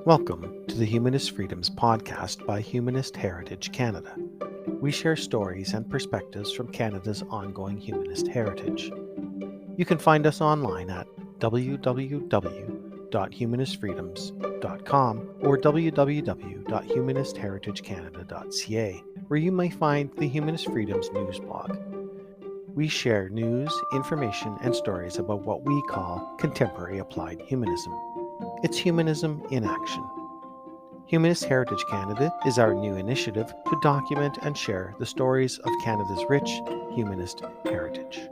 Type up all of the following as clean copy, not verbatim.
Welcome to the Humanist Freedoms podcast by Humanist Heritage Canada. We share stories and perspectives from Canada's ongoing humanist heritage. You can find us online at www.humanistfreedoms.com or www.humanistheritagecanada.ca, where you may find the Humanist Freedoms news blog. We share news, information, and stories about what we call contemporary applied humanism. It's humanism in action. Humanist Heritage Canada is our new initiative to document and share the stories of Canada's rich humanist heritage.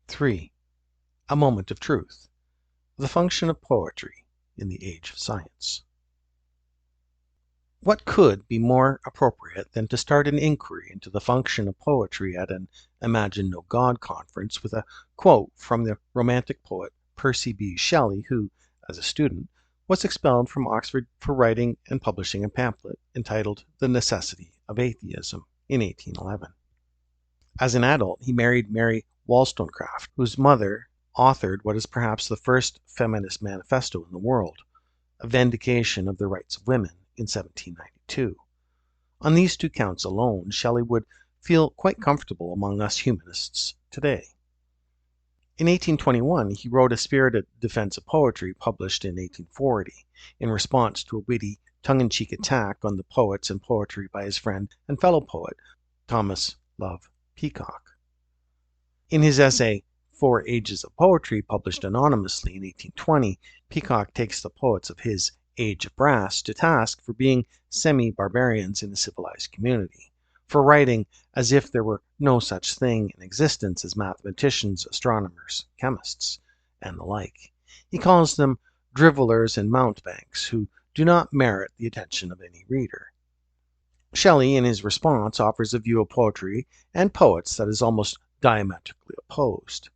Three, a moment of truth. The function of poetry in the age of science. What could be more appropriate than to start an inquiry into the function of poetry at an Imagine No God conference with a quote from the Romantic poet Percy B. Shelley, who, as a student, was expelled from Oxford for writing and publishing a pamphlet entitled The Necessity of Atheism in 1811. As an adult, he married Mary Wollstonecraft, whose mother authored what is perhaps the first feminist manifesto in the world, a vindication of the rights of women, in 1792. On these two counts alone, Shelley would feel quite comfortable among us humanists today. In 1821, he wrote a spirited defense of poetry published in 1840, in response to a witty, tongue-in-cheek attack on the poets and poetry by his friend and fellow poet, Thomas Love Peacock. In his essay, 4 Ages of Poetry, published anonymously in 1820, Peacock takes the poets of his Age of Brass to task for being semi-barbarians in a civilized community, for writing as if there were no such thing in existence as mathematicians, astronomers, chemists, and the like. He calls them drivellers and mountebanks who do not merit the attention of any reader. Shelley, in his response, offers a view of poetry and poets that is almost diametrically opposed.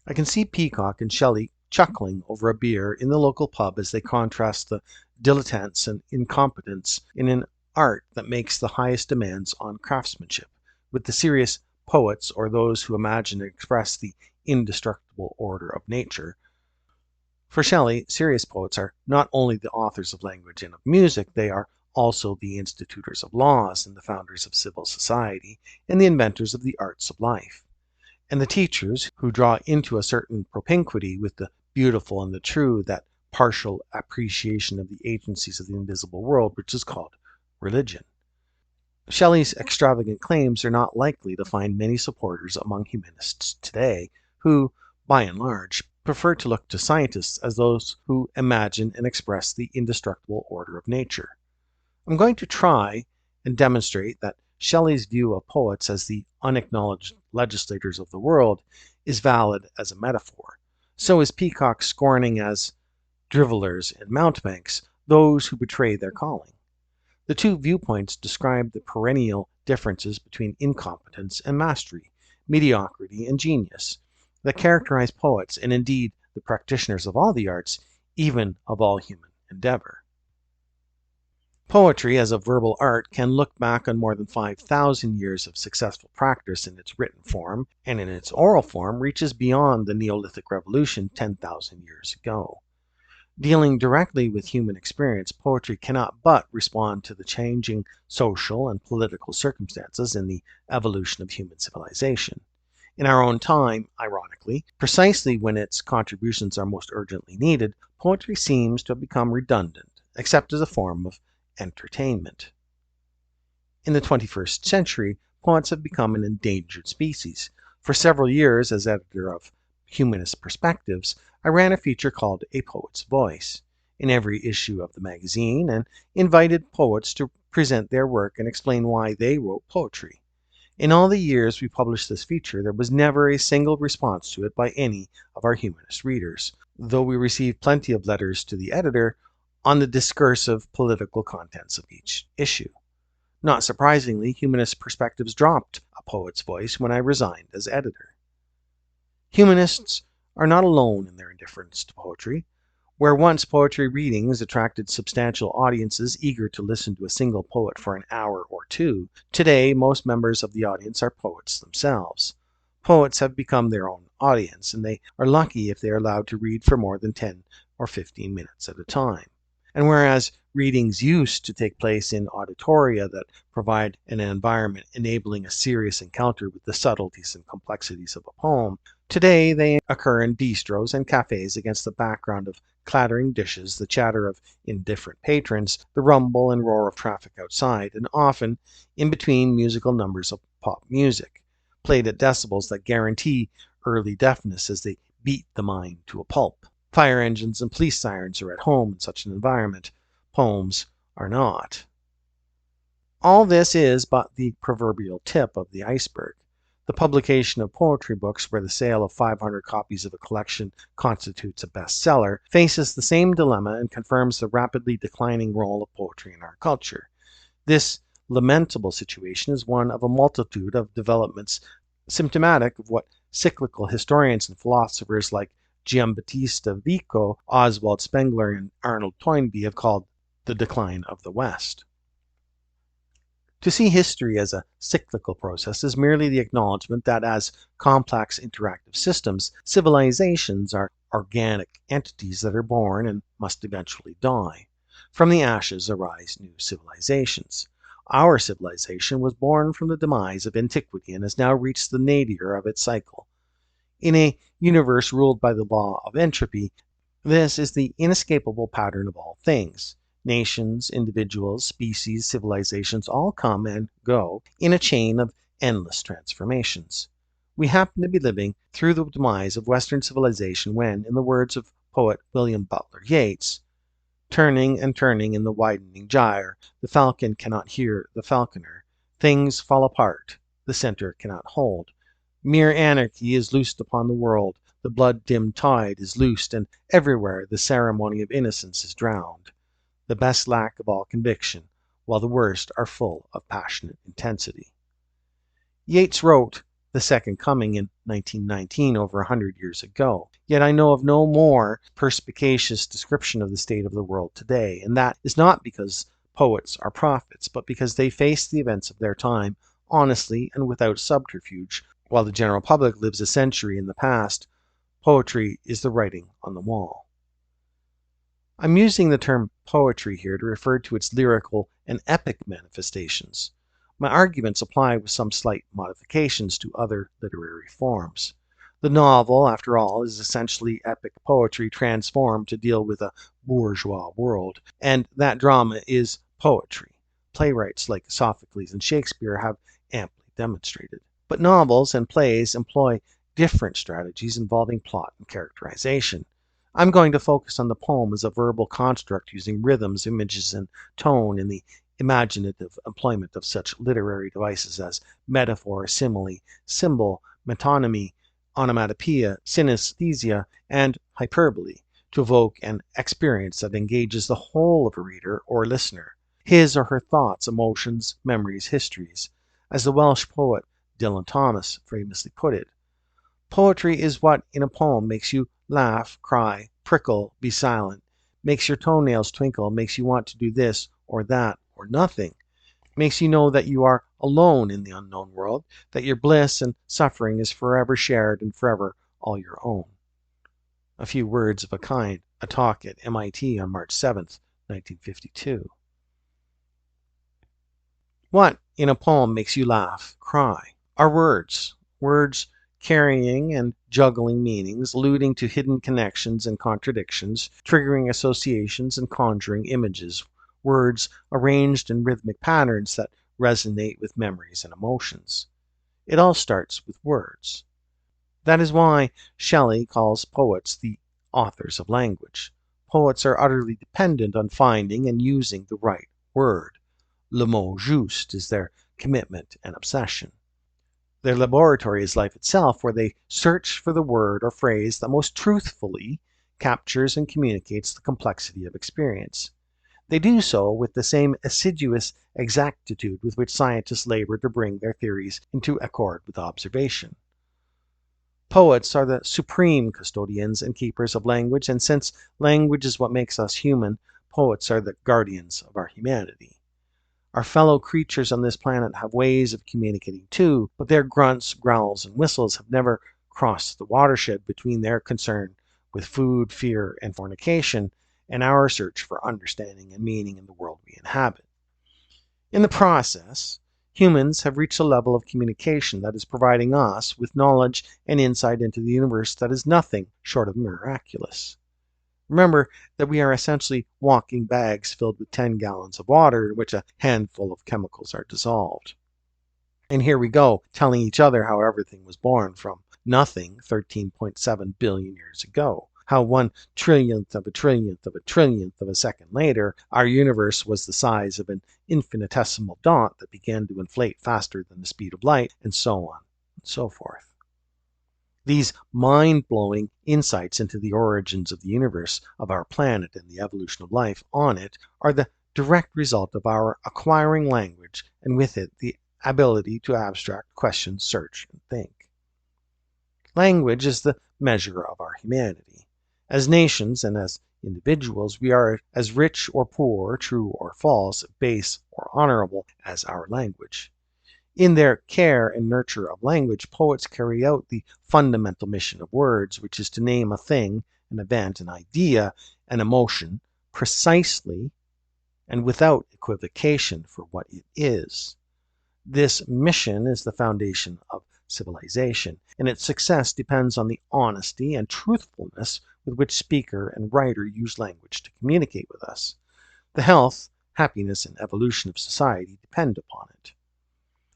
I can see Peacock and Shelley chuckling over a beer in the local pub as they contrast the dilettantes and incompetence in an art that makes the highest demands on craftsmanship with the serious poets or those who imagine and express the indestructible order of nature. For Shelley, serious poets are not only the authors of language and of music, they are also the institutors of laws and the founders of civil society and the inventors of the arts of life, and the teachers who draw into a certain propinquity with the beautiful and the true that partial appreciation of the agencies of the invisible world which is called religion. Shelley's extravagant claims are not likely to find many supporters among humanists today, who, by and large, prefer to look to scientists as those who imagine and express the indestructible order of nature. I'm going to try and demonstrate that Shelley's view of poets as the unacknowledged legislators of the world is valid as a metaphor. So is Peacock scorning as drivellers and mountebanks those who betray their calling. The two viewpoints describe the perennial differences between incompetence and mastery, mediocrity and genius, that characterize poets and indeed the practitioners of all the arts, even of all human endeavor. Poetry as a verbal art can look back on more than 5,000 years of successful practice in its written form, and in its oral form reaches beyond the Neolithic Revolution 10,000 years ago. Dealing directly with human experience, poetry cannot but respond to the changing social and political circumstances in the evolution of human civilization. In our own time, ironically, precisely when its contributions are most urgently needed, poetry seems to have become redundant, except as a form of entertainment. In the 21st century, poets have become an endangered species. For several years, as editor of Humanist Perspectives, I ran a feature called A Poet's Voice in every issue of the magazine and invited poets to present their work and explain why they wrote poetry. In all the years we published this feature, there was never a single response to it by any of our humanist readers, though we received plenty of letters to the editor on the discursive political contents of each issue. Not surprisingly, Humanist Perspectives dropped A Poet's Voice when I resigned as editor. Humanists are not alone in their indifference to poetry. Where once poetry readings attracted substantial audiences eager to listen to a single poet for an hour or two, today most members of the audience are poets themselves. Poets have become their own audience, and they are lucky if they are allowed to read for more than 10 or 15 minutes at a time. And whereas readings used to take place in auditoria that provide an environment enabling a serious encounter with the subtleties and complexities of a poem, today they occur in bistros and cafes against the background of clattering dishes, the chatter of indifferent patrons, the rumble and roar of traffic outside, and often in between musical numbers of pop music, played at decibels that guarantee early deafness as they beat the mind to a pulp. Fire engines and police sirens are at home in such an environment. Poems are not. All this is but the proverbial tip of the iceberg. The publication of poetry books, where the sale of 500 copies of a collection constitutes a bestseller, faces the same dilemma and confirms the rapidly declining role of poetry in our culture. This lamentable situation is one of a multitude of developments symptomatic of what cyclical historians and philosophers like Giambattista Vico, Oswald Spengler, and Arnold Toynbee have called the decline of the West. To see history as a cyclical process is merely the acknowledgement that as complex interactive systems, civilizations are organic entities that are born and must eventually die. From the ashes arise new civilizations. Our civilization was born from the demise of antiquity and has now reached the nadir of its cycle. In a universe ruled by the law of entropy, this is the inescapable pattern of all things. Nations, individuals, species, civilizations all come and go in a chain of endless transformations. We happen to be living through the demise of Western civilization when, in the words of poet William Butler Yeats, turning and turning in the widening gyre, the falcon cannot hear the falconer. Things fall apart, the center cannot hold. Mere anarchy is loosed upon the world, the blood-dimmed tide is loosed, and everywhere the ceremony of innocence is drowned. The best lack of all conviction, while the worst are full of passionate intensity. Yeats wrote The Second Coming in 1919, over 100 years ago. Yet I know of no more perspicacious description of the state of the world today, and that is not because poets are prophets, but because they face the events of their time honestly and without subterfuge. While the general public lives a century in the past, poetry is the writing on the wall. I'm using the term poetry here to refer to its lyrical and epic manifestations. My arguments apply with some slight modifications to other literary forms. The novel, after all, is essentially epic poetry transformed to deal with a bourgeois world, and that drama is poetry. Playwrights like Sophocles and Shakespeare have amply demonstrated. But novels and plays employ different strategies involving plot and characterization. I'm going to focus on the poem as a verbal construct using rhythms, images, and tone in the imaginative employment of such literary devices as metaphor, simile, symbol, metonymy, onomatopoeia, synesthesia, and hyperbole, to evoke an experience that engages the whole of a reader or listener, his or her thoughts, emotions, memories, histories. As the Welsh poet Dylan Thomas famously put it, poetry is what in a poem makes you laugh, cry, prickle, be silent, makes your toenails twinkle, makes you want to do this or that or nothing, makes you know that you are alone in the unknown world, that your bliss and suffering is forever shared and forever all your own. A few words of a kind, a talk at MIT on March 7th, 1952. What in a poem makes you laugh, cry? Are words. Words carrying and juggling meanings, alluding to hidden connections and contradictions, triggering associations and conjuring images. Words arranged in rhythmic patterns that resonate with memories and emotions. It all starts with words. That is why Shelley calls poets the authors of language. Poets are utterly dependent on finding and using the right word. Le mot juste is their commitment and obsession. Their laboratory is life itself, where they search for the word or phrase that most truthfully captures and communicates the complexity of experience. They do so with the same assiduous exactitude with which scientists labor to bring their theories into accord with observation. Poets are the supreme custodians and keepers of language, and since language is what makes us human, poets are the guardians of our humanity. Our fellow creatures on this planet have ways of communicating too, but their grunts, growls, and whistles have never crossed the watershed between their concern with food, fear, and fornication and our search for understanding and meaning in the world we inhabit. In the process, humans have reached a level of communication that is providing us with knowledge and insight into the universe that is nothing short of miraculous. Remember that we are essentially walking bags filled with 10 gallons of water in which a handful of chemicals are dissolved. And here we go, telling each other how everything was born from nothing 13.7 billion years ago. How 1 trillionth of a trillionth of a trillionth of a second later, our universe was the size of an infinitesimal dot that began to inflate faster than the speed of light, and so on and so forth. These mind-blowing insights into the origins of the universe, of our planet, and the evolution of life on it are the direct result of our acquiring language, and with it the ability to abstract, question, search, and think. Language is the measure of our humanity. As nations and as individuals, we are as rich or poor, true or false, base or honorable as our language. In their care and nurture of language, poets carry out the fundamental mission of words, which is to name a thing, an event, an idea, an emotion, precisely and without equivocation for what it is. This mission is the foundation of civilization, and its success depends on the honesty and truthfulness with which speaker and writer use language to communicate with us. The health, happiness, and evolution of society depend upon it.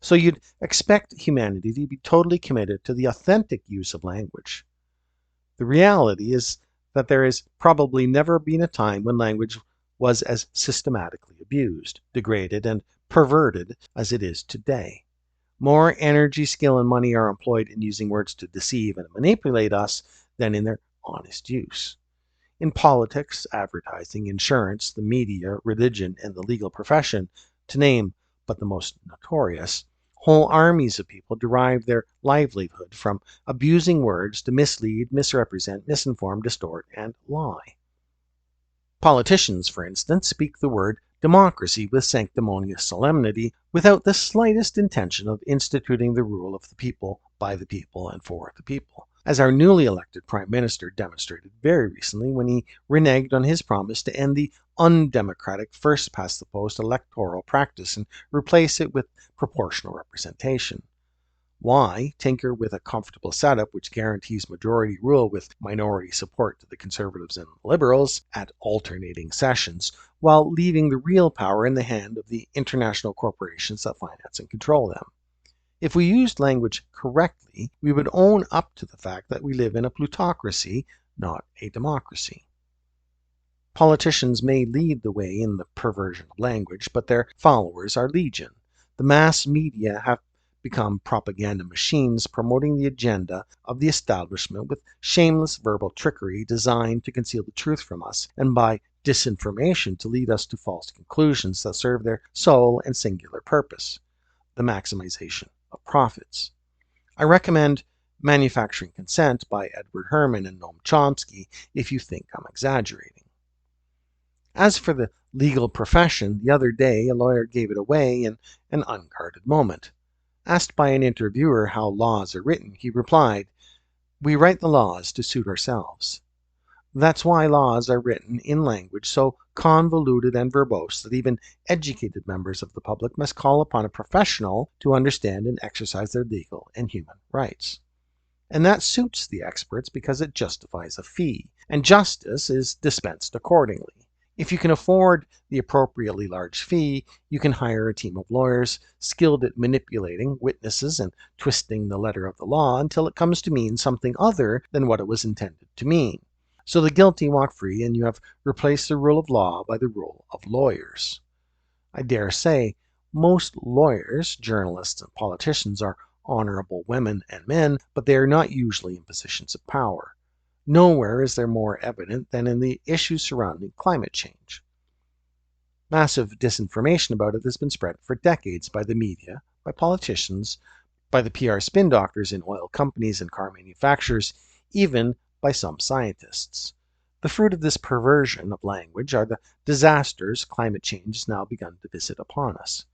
So you'd expect humanity to be totally committed to the authentic use of language. The reality is that there has probably never been a time when language was as systematically abused, degraded, and perverted as it is today. More energy, skill, and money are employed in using words to deceive and manipulate us than in their honest use. In politics, advertising, insurance, the media, religion, and the legal profession, to name but the most notorious, whole armies of people derive their livelihood from abusing words to mislead, misrepresent, misinform, distort, and lie. Politicians, for instance, speak the word democracy with sanctimonious solemnity without the slightest intention of instituting the rule of the people, by the people, and for the people, as our newly elected Prime Minister demonstrated very recently when he reneged on his promise to end the undemocratic first-past-the-post electoral practice and replace it with proportional representation. Why tinker with a comfortable setup which guarantees majority rule with minority support to the Conservatives and Liberals at alternating sessions, while leaving the real power in the hand of the international corporations that finance and control them? If we used language correctly, we would own up to the fact that we live in a plutocracy, not a democracy. Politicians may lead the way in the perversion of language, but their followers are legion. The mass media have become propaganda machines promoting the agenda of the establishment with shameless verbal trickery designed to conceal the truth from us, and by disinformation to lead us to false conclusions that serve their sole and singular purpose, the maximization of profits. I recommend Manufacturing Consent by Edward Herman and Noam Chomsky if you think I'm exaggerating. As for the legal profession, the other day a lawyer gave it away in an unguarded moment. Asked by an interviewer how laws are written, he replied, "We write the laws to suit ourselves." That's why laws are written in language so convoluted and verbose that even educated members of the public must call upon a professional to understand and exercise their legal and human rights. And that suits the experts because it justifies a fee, and justice is dispensed accordingly. If you can afford the appropriately large fee, you can hire a team of lawyers skilled at manipulating witnesses and twisting the letter of the law until it comes to mean something other than what it was intended to mean. So the guilty walk free, and you have replaced the rule of law by the rule of lawyers. I dare say most lawyers, journalists, and politicians are honorable women and men, but they are not usually in positions of power. Nowhere is there more evident than in the issues surrounding climate change. Massive disinformation about it has been spread for decades by the media, by politicians, by the PR spin doctors in oil companies and car manufacturers, even by some scientists. The fruit of this perversion of language are the disasters climate change has now begun to visit upon us.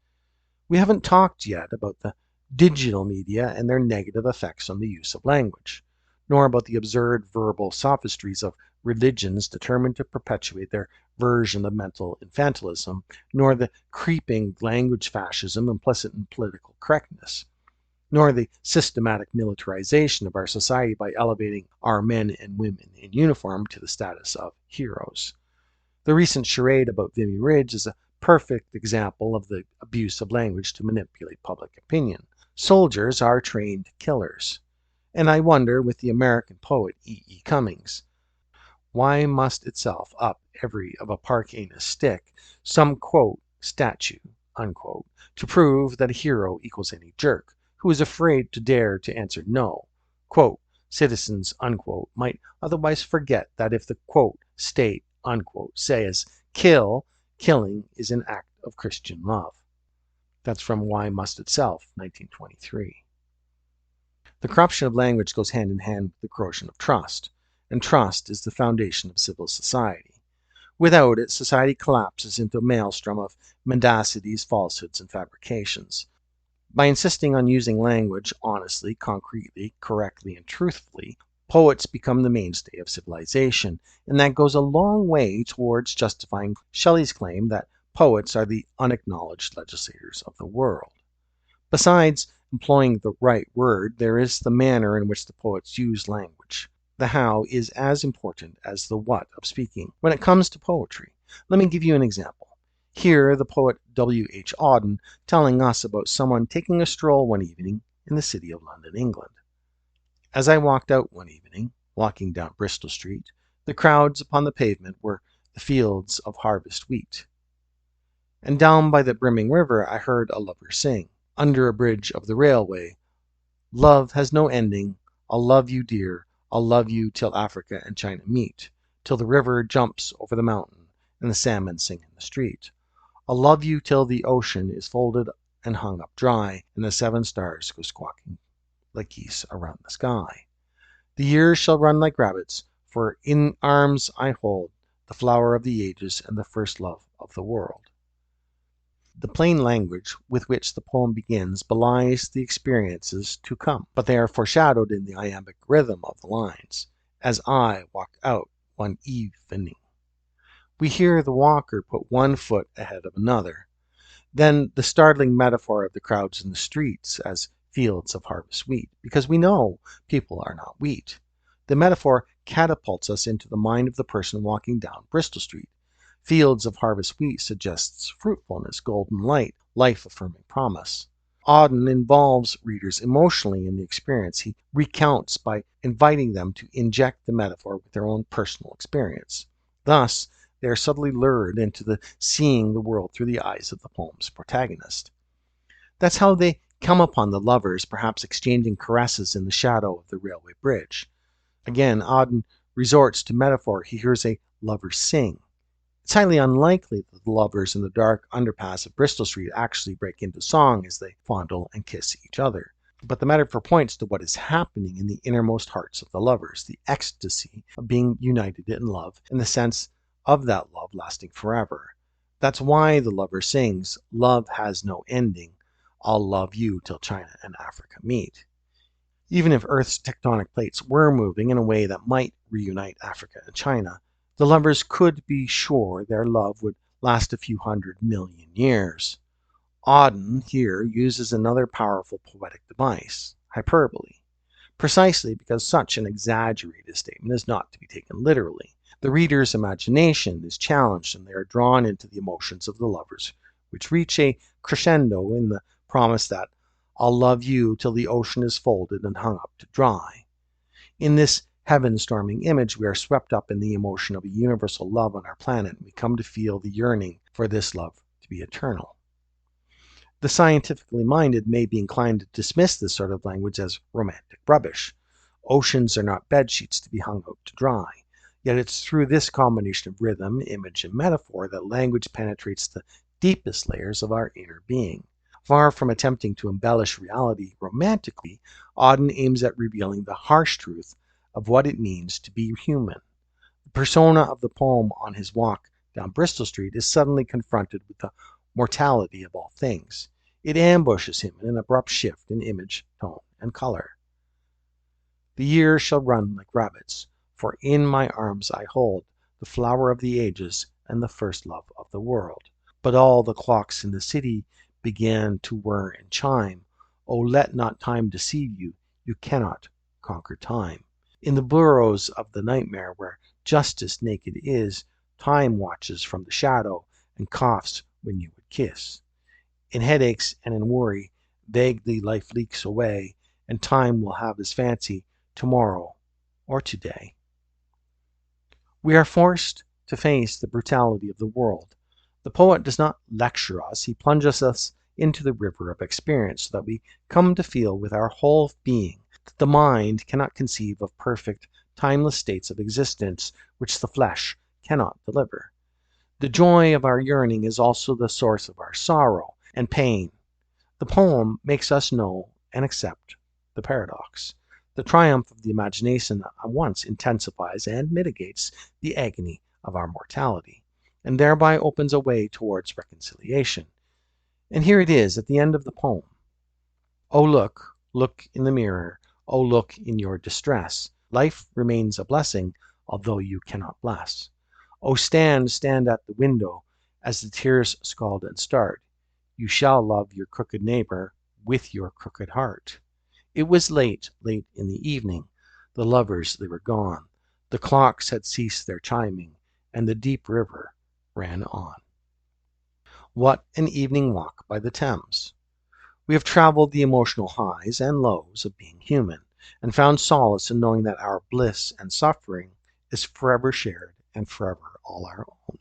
We haven't talked yet about the digital media and their negative effects on the use of language, nor about the absurd verbal sophistries of religions determined to perpetuate their version of mental infantilism, nor the creeping language fascism implicit in political correctness, nor the systematic militarization of our society by elevating our men and women in uniform to the status of heroes. The recent charade about Vimy Ridge is a perfect example of the abuse of language to manipulate public opinion. Soldiers are trained killers. And I wonder, with the American poet E. E. Cummings, why must itself up every of a park anus stick some quote statue unquote to prove that a hero equals any jerk who is afraid to dare to answer no? Quote, citizens unquote might otherwise forget that if the quote state unquote says kill, killing is an act of Christian love. That's from Why Must Itself, 1923. The corruption of language goes hand in hand with the corrosion of trust, and trust is the foundation of civil society. Without it, society collapses into a maelstrom of mendacities, falsehoods, and fabrications. By insisting on using language honestly, concretely, correctly, and truthfully, poets become the mainstay of civilization, and that goes a long way towards justifying Shelley's claim that poets are the unacknowledged legislators of the world. Besides employing the right word, there is the manner in which the poets use language. The how is as important as the what of speaking when it comes to poetry. Let me give you an example. Here, the poet W. H. Auden telling us about someone taking a stroll one evening in the city of London, England. As I walked out one evening, walking down Bristol Street, the crowds upon the pavement were the fields of harvest wheat. And down by the brimming river I heard a lover sing, under a bridge of the railway, love has no ending, I'll love you, dear, I'll love you till Africa and China meet, till the river jumps over the mountain and the salmon sing in the street. I'll love you till the ocean is folded and hung up dry, and the 7 stars go squawking like geese around the sky. The years shall run like rabbits, for in arms I hold the flower of the ages and the first love of the world. The plain language with which the poem begins belies the experiences to come, but they are foreshadowed in the iambic rhythm of the lines. As I walked out one evening, we hear the walker put one foot ahead of another. Then the startling metaphor of the crowds in the streets as fields of harvest wheat, because we know people are not wheat. The metaphor catapults us into the mind of the person walking down Bristol Street. Fields of harvest wheat suggests fruitfulness, golden light, life-affirming promise. Auden involves readers emotionally in the experience he recounts by inviting them to inject the metaphor with their own personal experience. Thus, they are subtly lured into the seeing the world through the eyes of the poem's protagonist. That's how they come upon the lovers, perhaps exchanging caresses in the shadow of the railway bridge. Again, Auden resorts to metaphor. He hears a lover sing. It's highly unlikely that the lovers in the dark underpass of Bristol Street actually break into song as they fondle and kiss each other. But the metaphor points to what is happening in the innermost hearts of the lovers, the ecstasy of being united in love, and the sense of that love lasting forever. That's why the lover sings, love has no ending, I'll love you till China and Africa meet. Even if Earth's tectonic plates were moving in a way that might reunite Africa and China, the lovers could be sure their love would last a few 100 million years. Auden here uses another powerful poetic device, hyperbole, precisely because such an exaggerated statement is not to be taken literally. The reader's imagination is challenged and they are drawn into the emotions of the lovers, which reach a crescendo in the promise that I'll love you till the ocean is folded and hung up to dry. In this heaven-storming image, we are swept up in the emotion of a universal love on our planet, and we come to feel the yearning for this love to be eternal. The scientifically minded may be inclined to dismiss this sort of language as romantic rubbish. Oceans are not bed sheets to be hung out to dry. Yet it's through this combination of rhythm, image, and metaphor that language penetrates the deepest layers of our inner being. Far from attempting to embellish reality romantically, Auden aims at revealing the harsh truth of what it means to be human. The persona of the poem on his walk down Bristol Street is suddenly confronted with the mortality of all things. It ambushes him in an abrupt shift in image, tone, and color. The years shall run like rabbits, for in my arms I hold the flower of the ages and the first love of the world. But all the clocks in the city began to whir and chime. Oh, let not time deceive you, you cannot conquer time. In the burrows of the nightmare where justice naked is, time watches from the shadow and coughs when you would kiss. In headaches and in worry, vaguely life leaks away, and time will have his fancy tomorrow or today. We are forced to face the brutality of the world. The poet does not lecture us, he plunges us into the river of experience so that we come to feel with our whole being that the mind cannot conceive of perfect, timeless states of existence which the flesh cannot deliver. The joy of our yearning is also the source of our sorrow and pain. The poem makes us know and accept the paradox. The triumph of the imagination at once intensifies and mitigates the agony of our mortality, and thereby opens a way towards reconciliation. And here it is at the end of the poem. Oh, look, look in the mirror. Oh, look in your distress. Life remains a blessing, although you cannot bless. Oh, stand, stand at the window as the tears scald and start. You shall love your crooked neighbor with your crooked heart. It was late, late in the evening. The lovers, they were gone. The clocks had ceased their chiming, and the deep river ran on. What an evening walk by the Thames! We have traveled the emotional highs and lows of being human, and found solace in knowing that our bliss and suffering is forever shared and forever all our own.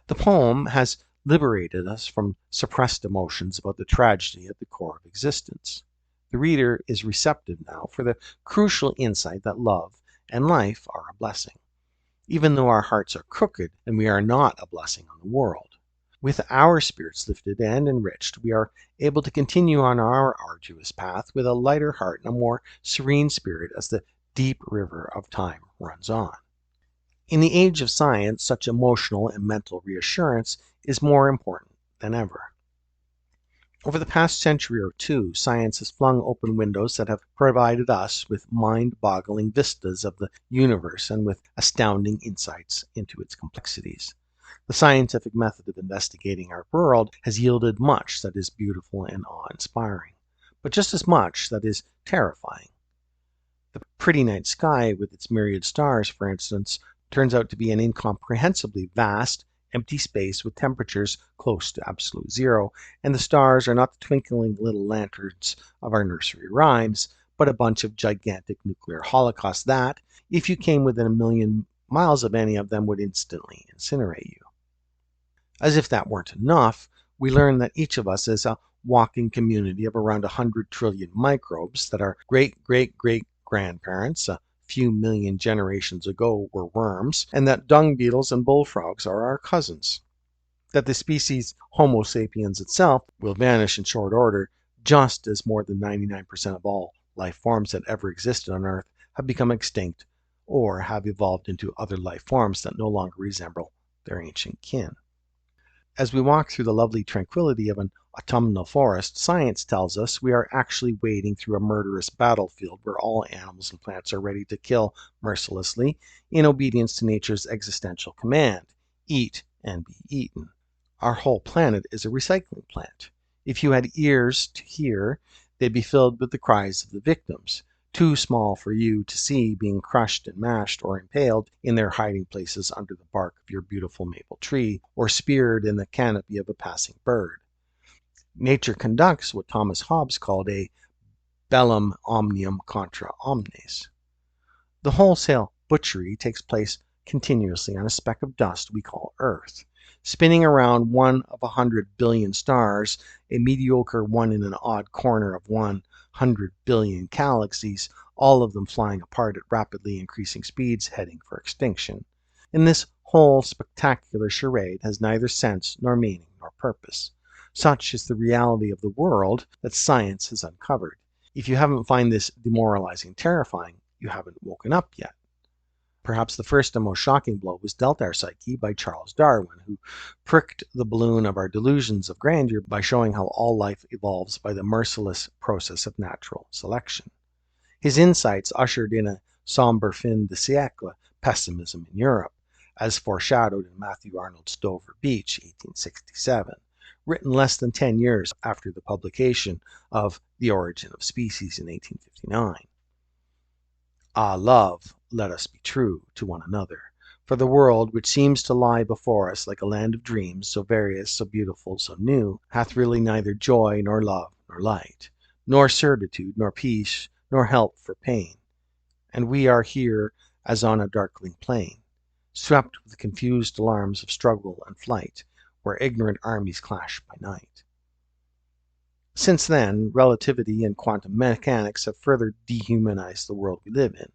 The poem has liberated us from suppressed emotions about the tragedy at the core of existence. The reader is receptive now for the crucial insight that love and life are a blessing, even though our hearts are crooked and we are not a blessing on the world. With our spirits lifted and enriched, we are able to continue on our arduous path with a lighter heart and a more serene spirit as the deep river of time runs on. In the age of science, such emotional and mental reassurance is more important than ever. Over the past century or two, science has flung open windows that have provided us with mind-boggling vistas of the universe and with astounding insights into its complexities. The scientific method of investigating our world has yielded much that is beautiful and awe-inspiring, but just as much that is terrifying. The pretty night sky with its myriad stars, for instance, turns out to be an incomprehensibly vast, empty space with temperatures close to absolute zero, and the stars are not the twinkling little lanterns of our nursery rhymes, but a bunch of gigantic nuclear holocausts that, if you came within a million miles of any of them, would instantly incinerate you. As if that weren't enough, we learn that each of us is a walking community of around 100 trillion microbes, that our great-great-great-grandparents, a few million generations ago, were worms, and that dung beetles and bullfrogs are our cousins. That the species Homo sapiens itself will vanish in short order, just as more than 99% of all life forms that ever existed on Earth have become extinct or have evolved into other life forms that no longer resemble their ancient kin. As we walk through the lovely tranquility of an autumnal forest, science tells us we are actually wading through a murderous battlefield where all animals and plants are ready to kill mercilessly in obedience to nature's existential command: eat and be eaten. Our whole planet is a recycling plant. If you had ears to hear, they'd be filled with the cries of the victims, too small for you to see, being crushed and mashed or impaled in their hiding places under the bark of your beautiful maple tree, or speared in the canopy of a passing bird. Nature conducts what Thomas Hobbes called a bellum omnium contra omnes. The wholesale butchery takes place continuously on a speck of dust we call Earth, spinning around one of 100 billion stars, a mediocre one in an odd corner of 100 billion galaxies, all of them flying apart at rapidly increasing speeds, heading for extinction. And this whole spectacular charade has neither sense nor meaning nor purpose. Such is the reality of the world that science has uncovered. If you haven't find this demoralizing terrifying, you haven't woken up yet. Perhaps the first and most shocking blow was dealt our psyche by Charles Darwin, who pricked the balloon of our delusions of grandeur by showing how all life evolves by the merciless process of natural selection. His insights ushered in a sombre fin de siècle pessimism in Europe, as foreshadowed in Matthew Arnold's Dover Beach, 1867, written less than 10 years after the publication of The Origin of Species in 1859. Ah, love, let us be true to one another, for the world, which seems to lie before us like a land of dreams, so various, so beautiful, so new, hath really neither joy, nor love, nor light, nor certitude, nor peace, nor help for pain. And we are here as on a darkling plain, swept with the confused alarms of struggle and flight, where ignorant armies clash by night. Since then, relativity and quantum mechanics have further dehumanized the world we live in.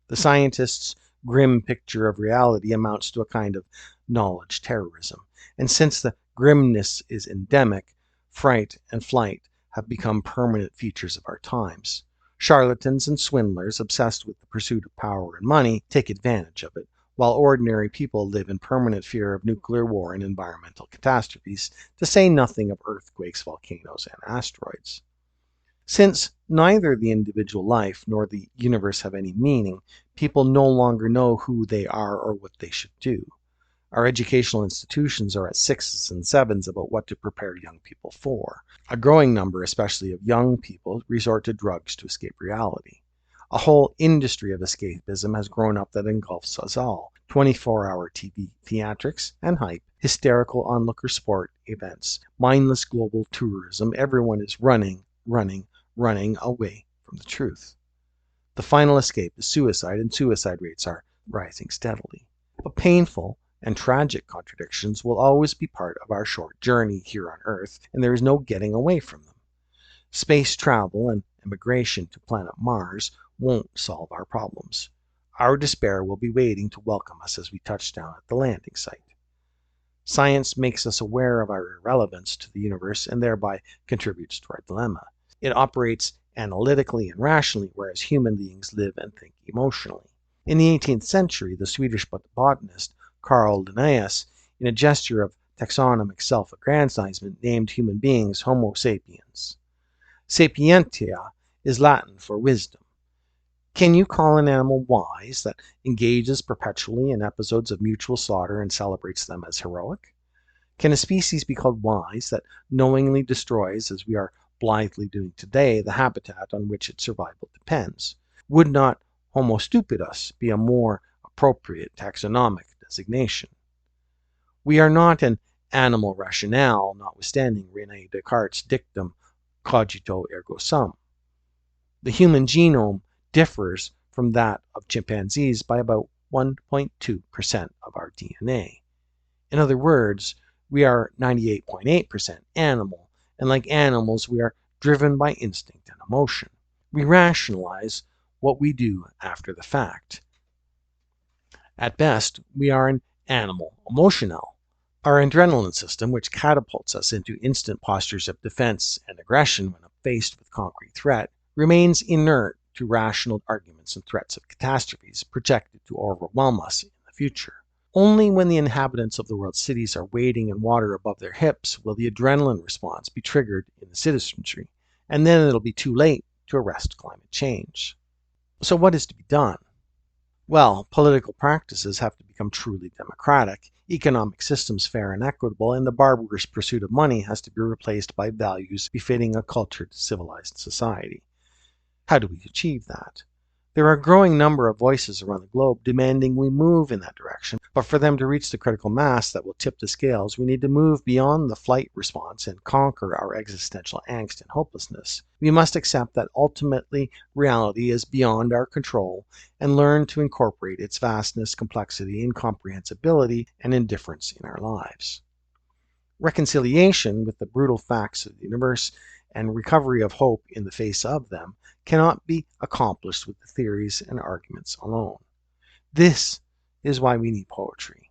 The scientist's grim picture of reality amounts to a kind of knowledge terrorism. And since the grimness is endemic, fright and flight have become permanent features of our times. Charlatans and swindlers, obsessed with the pursuit of power and money, take advantage of it, while ordinary people live in permanent fear of nuclear war and environmental catastrophes, to say nothing of earthquakes, volcanoes, and asteroids. Since neither the individual life nor the universe have any meaning, people no longer know who they are or what they should do. Our educational institutions are at sixes and sevens about what to prepare young people for. A growing number, especially of young people, resort to drugs to escape reality. A whole industry of escapism has grown up that engulfs us all. 24-hour TV theatrics and hype, hysterical onlooker sport events, mindless global tourism. Everyone is running away from the truth. The final escape is suicide, and suicide rates are rising steadily. But painful and tragic contradictions will always be part of our short journey here on Earth, and there is no getting away from them. Space travel and immigration to planet Mars won't solve our problems. Our despair will be waiting to welcome us as we touch down at the landing site. Science makes us aware of our irrelevance to the universe and thereby contributes to our dilemma. It operates analytically and rationally, whereas human beings live and think emotionally. In the 18th century, the Swedish botanist Carl Linnaeus, in a gesture of taxonomic self-aggrandizement, named human beings Homo sapiens. Sapientia is Latin for wisdom. Can you call an animal wise that engages perpetually in episodes of mutual slaughter and celebrates them as heroic? Can a species be called wise that knowingly destroys, as we are blithely doing today, the habitat on which its survival depends? Would not Homo stupidus be a more appropriate taxonomic designation? We are not an animal rationale, notwithstanding René Descartes' dictum cogito ergo sum. The human genome differs from that of chimpanzees by about 1.2% of our DNA. In other words, we are 98.8% animal, and like animals, we are driven by instinct and emotion. We rationalize what we do after the fact. At best, we are an animal emotional. Our adrenaline system, which catapults us into instant postures of defense and aggression when faced with concrete threat, remains inert to rational arguments and threats of catastrophes projected to overwhelm us in the future. Only when the inhabitants of the world's cities are wading in water above their hips will the adrenaline response be triggered in the citizenry, and then it'll be too late to arrest climate change. So what is to be done? Well, political practices have to become truly democratic, economic systems fair and equitable, and the barbarous pursuit of money has to be replaced by values befitting a cultured, civilized society. How do we achieve that? There are a growing number of voices around the globe demanding we move in that direction, but for them to reach the critical mass that will tip the scales, we need to move beyond the flight response and conquer our existential angst and hopelessness. We must accept that ultimately reality is beyond our control and learn to incorporate its vastness, complexity, incomprehensibility, and indifference in our lives. Reconciliation with the brutal facts of the universe and recovery of hope in the face of them cannot be accomplished with the theories and arguments alone. This is why we need poetry.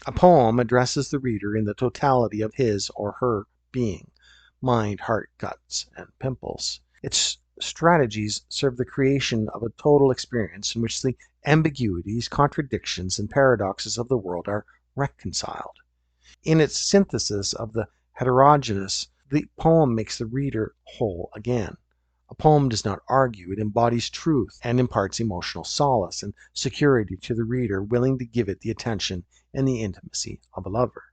A poem addresses the reader in the totality of his or her being, mind, heart, guts, and pimples. It strategies serve the creation of a total experience in which the ambiguities, contradictions, and paradoxes of the world are reconciled. In its synthesis of the heterogeneous, the poem makes the reader whole again. A poem does not argue, it embodies truth and imparts emotional solace and security to the reader willing to give it the attention and the intimacy of a lover.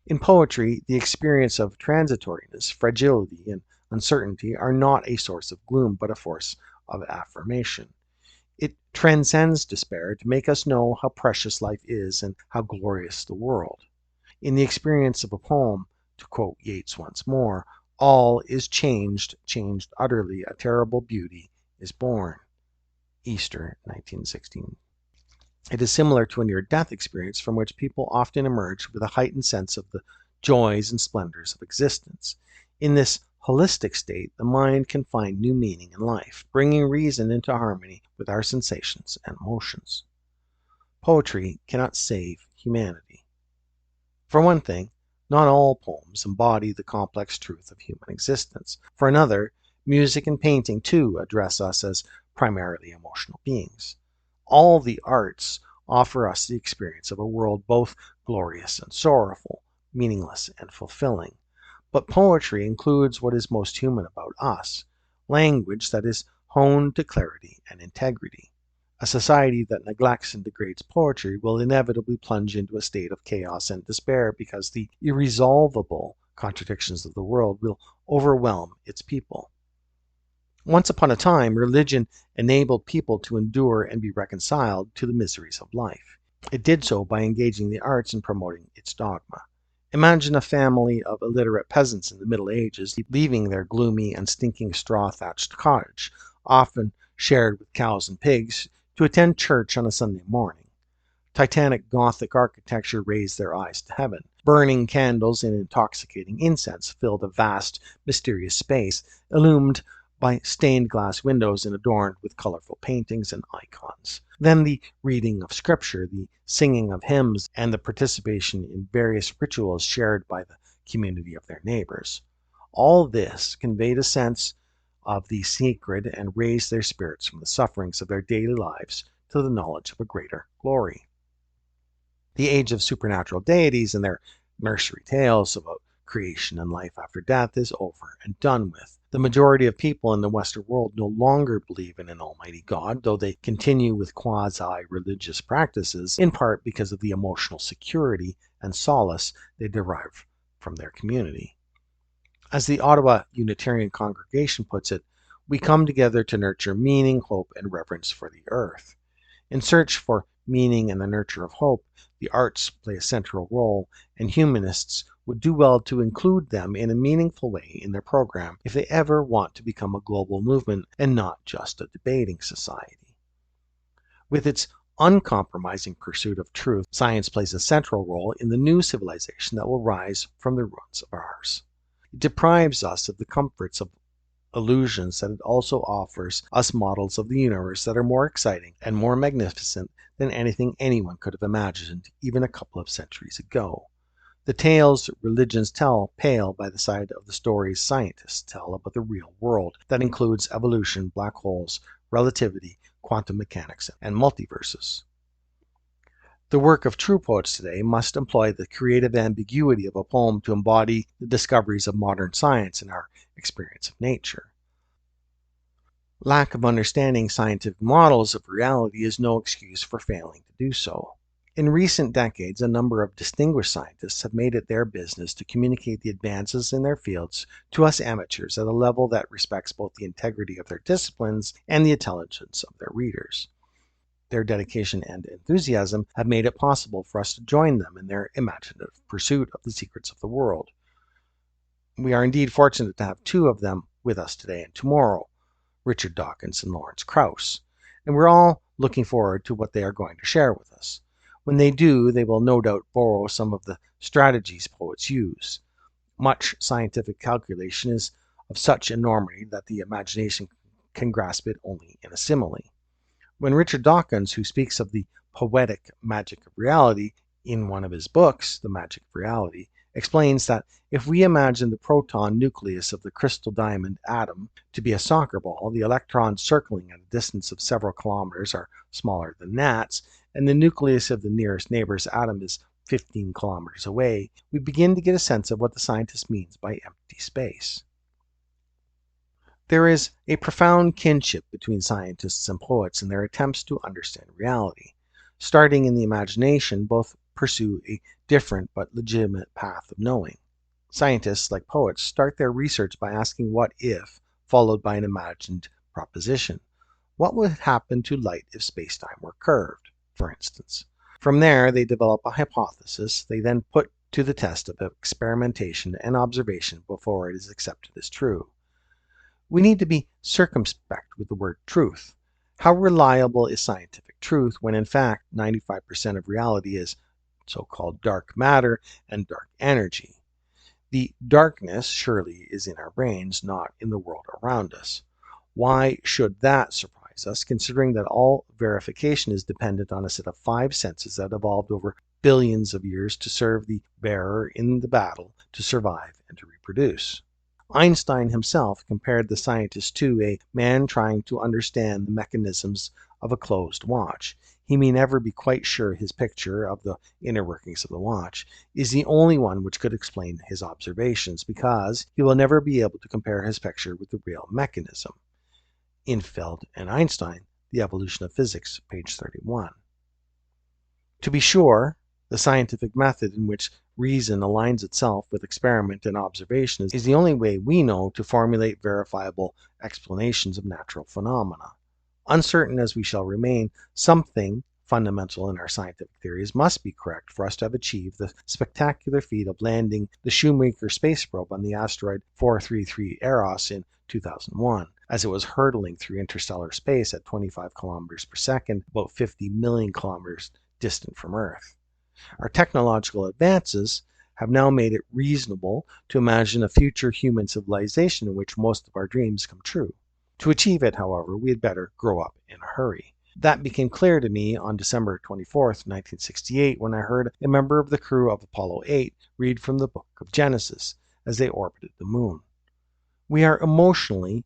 In poetry, the experience of transitoriness, fragility, and uncertainty are not a source of gloom, but a force of affirmation. It transcends despair to make us know how precious life is and how glorious the world. In the experience of a poem, to quote Yeats once more, all is changed, changed utterly, a terrible beauty is born. Easter, 1916. It is similar to a near-death experience from which people often emerge with a heightened sense of the joys and splendors of existence. In this holistic state, the mind can find new meaning in life, bringing reason into harmony with our sensations and emotions. Poetry cannot save humanity. For one thing, not all poems embody the complex truth of human existence. For another, music and painting too address us as primarily emotional beings. All the arts offer us the experience of a world both glorious and sorrowful, meaningless and fulfilling. But poetry includes what is most human about us, language that is honed to clarity and integrity. A society that neglects and degrades poetry will inevitably plunge into a state of chaos and despair because the irresolvable contradictions of the world will overwhelm its people. Once upon a time, religion enabled people to endure and be reconciled to the miseries of life. It did so by engaging the arts and promoting its dogma. Imagine a family of illiterate peasants in the Middle Ages leaving their gloomy and stinking straw-thatched cottage, often shared with cows and pigs, to attend church on a Sunday morning. Titanic Gothic architecture raised their eyes to heaven. Burning candles and intoxicating incense filled a vast, mysterious space, illumined by stained glass windows and adorned with colorful paintings and icons. Then the reading of scripture, the singing of hymns, and the participation in various rituals shared by the community of their neighbors. All this conveyed a sense of the sacred and raised their spirits from the sufferings of their daily lives to the knowledge of a greater glory. The age of supernatural deities and their nursery tales about creation and life after death is over and done with. The majority of people in the Western world no longer believe in an almighty God, though they continue with quasi-religious practices, in part because of the emotional security and solace they derive from their community. As the Ottawa Unitarian Congregation puts it, we come together to nurture meaning, hope, and reverence for the earth. In search for meaning and the nurture of hope, the arts play a central role, and humanists would do well to include them in a meaningful way in their program if they ever want to become a global movement and not just a debating society. With its uncompromising pursuit of truth, science plays a central role in the new civilization that will rise from the ruins of ours. It deprives us of the comforts of illusions that it also offers us models of the universe that are more exciting and more magnificent than anything anyone could have imagined even a couple of centuries ago. The tales religions tell pale by the side of the stories scientists tell about the real world that includes evolution, black holes, relativity, quantum mechanics, and multiverses. The work of true poets today must employ the creative ambiguity of a poem to embody the discoveries of modern science and our experience of nature. Lack of understanding scientific models of reality is no excuse for failing to do so. In recent decades, a number of distinguished scientists have made it their business to communicate the advances in their fields to us amateurs at a level that respects both the integrity of their disciplines and the intelligence of their readers. Their dedication and enthusiasm have made it possible for us to join them in their imaginative pursuit of the secrets of the world. We are indeed fortunate to have two of them with us today and tomorrow, Richard Dawkins and Lawrence Krauss, and we're all looking forward to what they are going to share with us. When they do, they will no doubt borrow some of the strategies poets use. Much scientific calculation is of such enormity that the imagination can grasp it only in a simile. When Richard Dawkins, who speaks of the poetic magic of reality in one of his books, The Magic of Reality, explains that if we imagine the proton nucleus of the crystal diamond atom to be a soccer ball, the electrons circling at a distance of several kilometers are smaller than gnats, and the nucleus of the nearest neighbor's atom is 15 kilometers away, we begin to get a sense of what the scientist means by empty space. There is a profound kinship between scientists and poets in their attempts to understand reality. Starting in the imagination, both pursue a different but legitimate path of knowing. Scientists, like poets, start their research by asking what if, followed by an imagined proposition. What would happen to light if space-time were curved, for instance? From there, they develop a hypothesis they then put to the test of experimentation and observation before it is accepted as true. We need to be circumspect with the word truth. How reliable is scientific truth when in fact 95% of reality is so-called dark matter and dark energy? The darkness surely is in our brains, not in the world around us. Why should that surprise us, considering that all verification is dependent on a set of 5 senses that evolved over billions of years to serve the bearer in the battle to survive and to reproduce? Einstein himself compared the scientist to a man trying to understand the mechanisms of a closed watch. He may never be quite sure his picture of the inner workings of the watch is the only one which could explain his observations, because he will never be able to compare his picture with the real mechanism. Infeld and Einstein, The Evolution of Physics, page 31. To be sure, the scientific method in which reason aligns itself with experiment and observation is the only way we know to formulate verifiable explanations of natural phenomena. Uncertain as we shall remain, something fundamental in our scientific theories must be correct for us to have achieved the spectacular feat of landing the Shoemaker space probe on the asteroid 433 Eros in 2001, as it was hurtling through interstellar space at 25 kilometers per second, about 50 million kilometers distant from Earth. Our technological advances have now made it reasonable to imagine a future human civilization in which most of our dreams come true. To achieve it, however, we had better grow up in a hurry. That became clear to me on December 24, 1968, when I heard a member of the crew of Apollo 8 read from the book of Genesis as they orbited the moon. We are emotionally,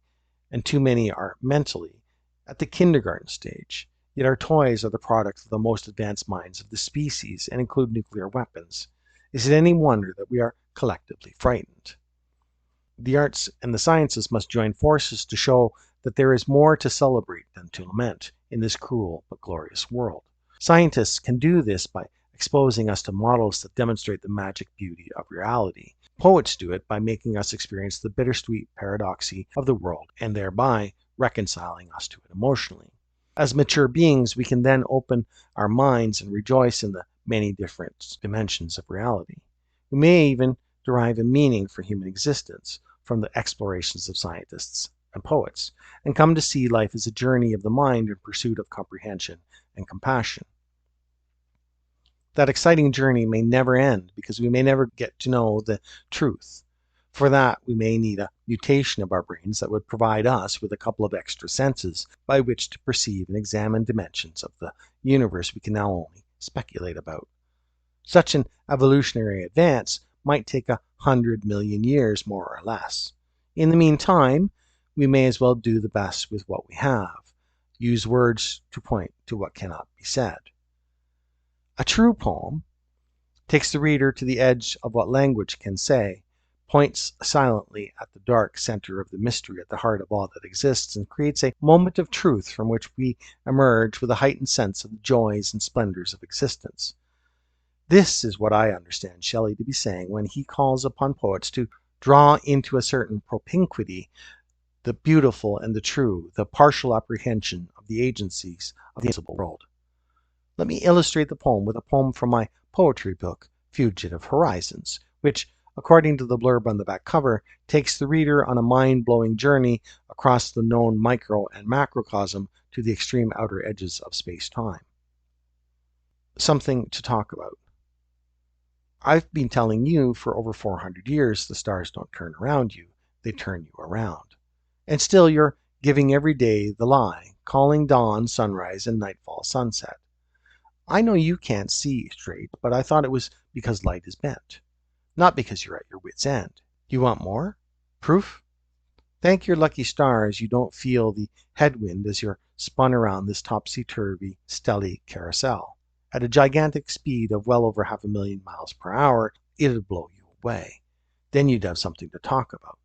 and too many are mentally, at the kindergarten stage. Yet our toys are the product of the most advanced minds of the species and include nuclear weapons. Is it any wonder that we are collectively frightened? The arts and the sciences must join forces to show that there is more to celebrate than to lament in this cruel but glorious world. Scientists can do this by exposing us to models that demonstrate the magic beauty of reality. Poets do it by making us experience the bittersweet paradoxy of the world and thereby reconciling us to it emotionally. As mature beings, we can then open our minds and rejoice in the many different dimensions of reality. We may even derive a meaning for human existence from the explorations of scientists and poets, and come to see life as a journey of the mind in pursuit of comprehension and compassion. That exciting journey may never end because we may never get to know the truth. For that, we may need a mutation of our brains that would provide us with a couple of extra senses by which to perceive and examine dimensions of the universe we can now only speculate about. Such an evolutionary advance might take 100 million years, more or less. In the meantime, we may as well do the best with what we have. Use words to point to what cannot be said. A true poem takes the reader to the edge of what language can say, points silently at the dark center of the mystery at the heart of all that exists, and creates a moment of truth from which we emerge with a heightened sense of the joys and splendors of existence. This is what I understand Shelley to be saying when he calls upon poets to draw into a certain propinquity the beautiful and the true, the partial apprehension of the agencies of the invisible world. Let me illustrate the poem with a poem from my poetry book, Fugitive Horizons, which, according to the blurb on the back cover, takes the reader on a mind-blowing journey across the known micro and macrocosm to the extreme outer edges of space-time. Something to talk about. I've been telling you for over 400 years the stars don't turn around you, they turn you around. And still you're giving every day the lie, calling dawn sunrise and nightfall sunset. I know you can't see straight, but I thought it was because light is bent. not because you're at your wit's end. You want more? Proof? Thank your lucky stars you don't feel the headwind as you're spun around this topsy-turvy stelly carousel. At a gigantic speed of well over 500,000 miles per hour, it'd blow you away. Then you'd have something to talk about.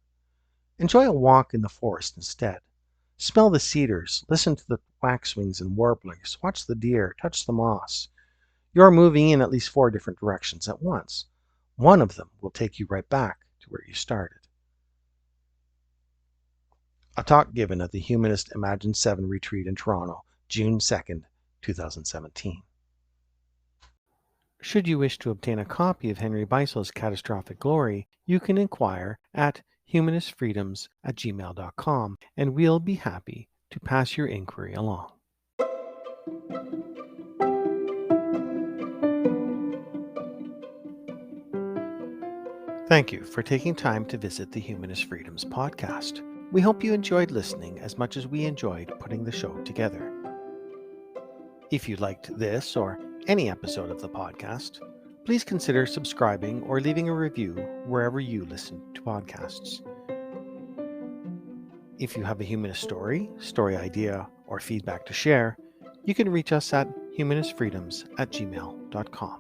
Enjoy a walk in the forest instead. Smell the cedars, listen to the waxwings and warblers, watch the deer, touch the moss. You're moving in at least 4 different directions at once. One of them will take you right back to where you started. A talk given at the Humanist Imagine 7 retreat in Toronto, June 2nd, 2017. Should you wish to obtain a copy of Henry Beissel's Catastrophic Glory, you can inquire at humanistfreedoms@gmail.com, and we'll be happy to pass your inquiry along. Thank you for taking time to visit the Humanist Freedoms podcast. We hope you enjoyed listening as much as we enjoyed putting the show together. If you liked this or any episode of the podcast, please consider subscribing or leaving a review wherever you listen to podcasts. If you have a humanist story idea, or feedback to share, you can reach us at humanistfreedoms@gmail.com.